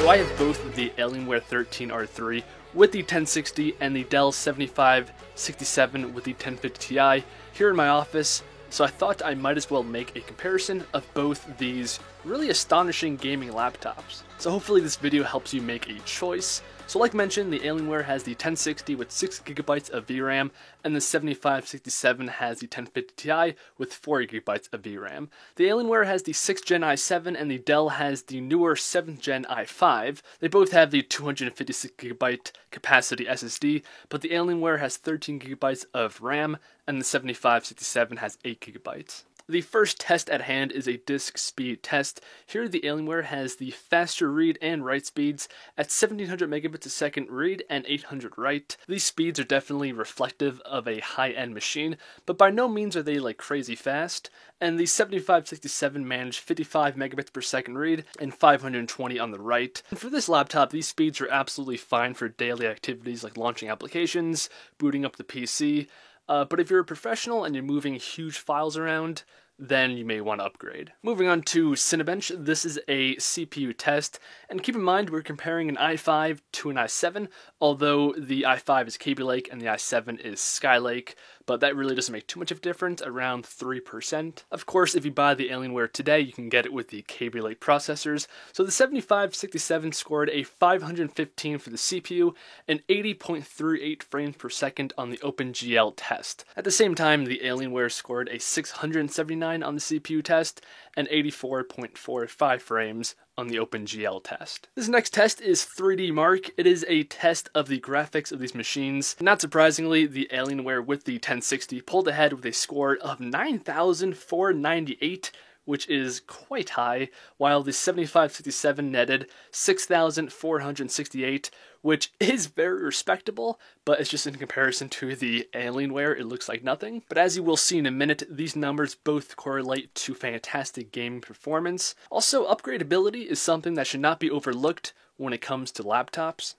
So I have both the Alienware 13R3 with the 1060 and the Dell 7567 with the 1050 Ti here in my office, so I thought I might as well make a comparison of both these really astonishing gaming laptops. So hopefully this video helps you make a choice. So like mentioned, the Alienware has the 1060 with 6GB of VRAM, and the 7567 has the 1050 Ti with 4GB of VRAM. The Alienware has the 6th Gen i7 and the Dell has the newer 7th Gen i5. They both have the 256GB capacity SSD, but the Alienware has 13GB of RAM and the 7567 has 8GB. The first test at hand is a disk speed test. Here the Alienware has the faster read and write speeds at 1700 megabits a second read and 800 write. These speeds are definitely reflective of a high-end machine, but by no means are they like crazy fast. And the 7567 managed 55 megabits per second read and 520 on the write. And for this laptop, these speeds are absolutely fine for daily activities like launching applications, booting up the PC. But if you're a professional and you're moving huge files around, then you may want to upgrade. Moving on to Cinebench, this is a CPU test, and keep in mind we're comparing an i5 to an i7, although the i5 is Kaby Lake and the i7 is Skylake, but that really doesn't make too much of a difference, around 3%. Of course, if you buy the Alienware today, you can get it with the Kaby Lake processors. So the 7567 scored a 515 for the CPU and 80.38 frames per second on the OpenGL test. At the same time, the Alienware scored a 679 on the CPU test and 84.45 frames on the OpenGL test. This next test is 3D Mark. It is a test of the graphics of these machines. Not surprisingly, the Alienware with the 1060 pulled ahead with a score of 9,498, which is quite high, while the 7567 netted 6,468, which is very respectable, but it's just in comparison to the Alienware, it looks like nothing. But as you will see in a minute, these numbers both correlate to fantastic gaming performance. Also, upgradability is something that should not be overlooked when it comes to laptops.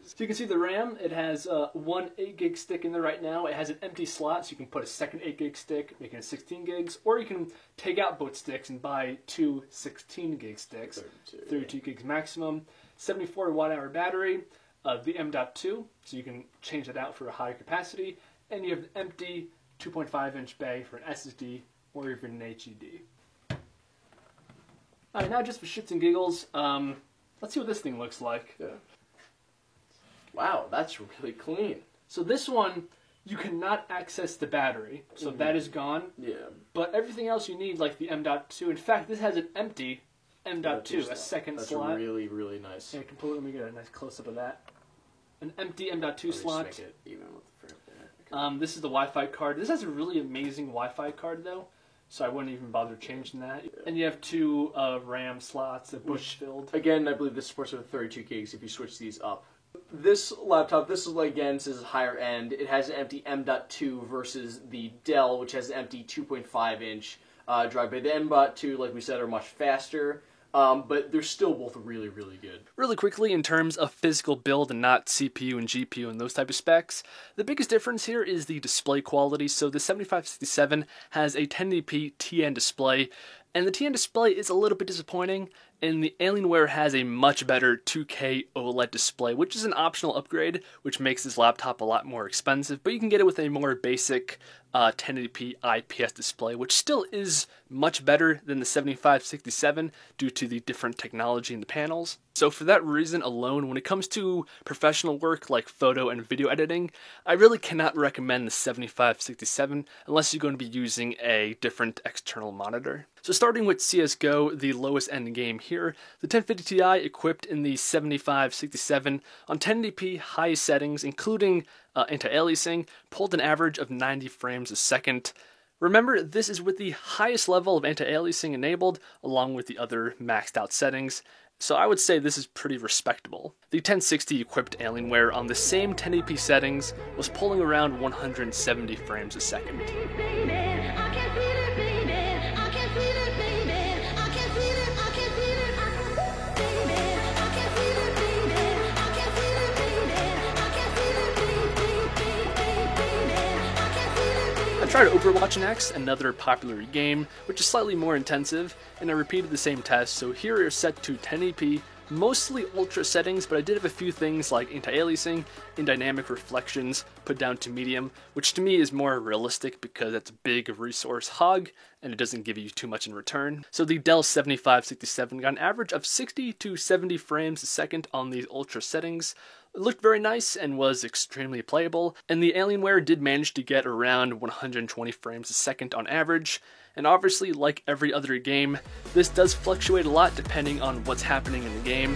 So you can see the RAM, it has one 8GB stick in there right now. It has an empty slot, so you can put a second 8GB stick, making it 16 gigs, or you can take out both sticks and buy two 16GB sticks, 32 gigs maximum, 74 watt-hour battery, the M.2, so you can change that out for a higher capacity, and you have an empty 2.5-inch bay for an SSD or even an HDD. Alright, now just for shits and giggles, let's see what this thing looks like. Yeah. Wow, that's really clean. So this one, you cannot access the battery, so that is gone. Yeah. But everything else you need, like the M.2. In fact, this has an empty M.2, a second slot. That's really, really nice. Yeah, completely. Let me get a nice close-up of that. An empty M.2 slot. Just make it even with the frame there. This is the Wi-Fi card. This has a really amazing Wi-Fi card, though, so I wouldn't even bother changing that. Yeah. And you have two RAM slots, bush-filled. Again, I believe this supports with 32 gigs if you switch these up. This laptop, this is like, again, this is higher end. It has an empty M.2 versus the Dell, which has an empty 2.5-inch drive bay. The M.2, like we said, are much faster, but they're still both really, really good. Really quickly, in terms of physical build and not CPU and GPU and those type of specs, the biggest difference here is the display quality. So the 7567 has a 1080p TN display, and the TN display is a little bit disappointing, and the Alienware has a much better 2K OLED display, which is an optional upgrade, which makes this laptop a lot more expensive, but you can get it with a more basic 1080p IPS display, which still is much better than the 7567 due to the different technology in the panels. So for that reason alone, when it comes to professional work like photo and video editing, I really cannot recommend the 7567 unless you're going to be using a different external monitor. So starting with CSGO, the lowest end game here, the 1050 Ti equipped in the 7567 on 1080p high settings, including anti-aliasing, pulled an average of 90 frames a second. Remember, this is with the highest level of anti-aliasing enabled, along with the other maxed out settings, so I would say this is pretty respectable. The 1060 equipped Alienware on the same 1080p settings was pulling around 170 frames a second. tried Overwatch next, another popular game, which is slightly more intensive, and I repeated the same test, so here we are set to 1080p, mostly ultra settings, but I did have a few things like anti-aliasing and dynamic reflections put down to medium, which to me is more realistic because it's a big resource hog and it doesn't give you too much in return. So the Dell 7567 got an average of 60 to 70 frames a second on these ultra settings. It looked very nice and was extremely playable, and the Alienware did manage to get around 120 frames a second on average. And obviously, like every other game, this does fluctuate a lot depending on what's happening in the game.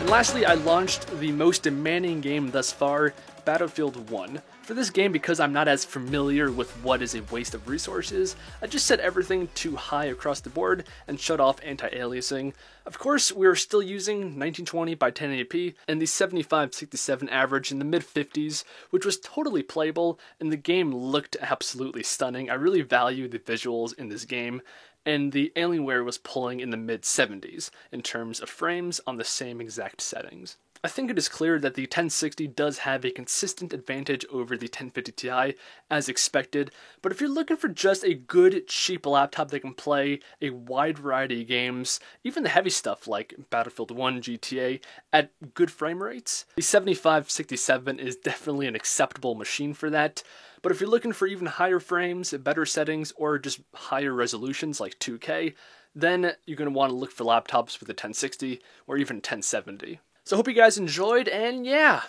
And lastly, I launched the most demanding game thus far, Battlefield 1. For this game, because I'm not as familiar with what is a waste of resources, I just set everything to high across the board and shut off anti-aliasing. Of course, we're still using 1920 by 1080p and the 7567 average in the mid-50s, which was totally playable, and the game looked absolutely stunning. I really value the visuals in this game, and the Alienware was pulling in the mid-70s in terms of frames on the same exact settings. I think it is clear that the 1060 does have a consistent advantage over the 1050 Ti, as expected, but if you're looking for just a good, cheap laptop that can play a wide variety of games, even the heavy stuff like Battlefield 1, GTA, at good frame rates, the 7567 is definitely an acceptable machine for that. But if you're looking for even higher frames, better settings, or just higher resolutions like 2K, then you're going to want to look for laptops with a 1060 or even 1070. So I hope you guys enjoyed, and yeah!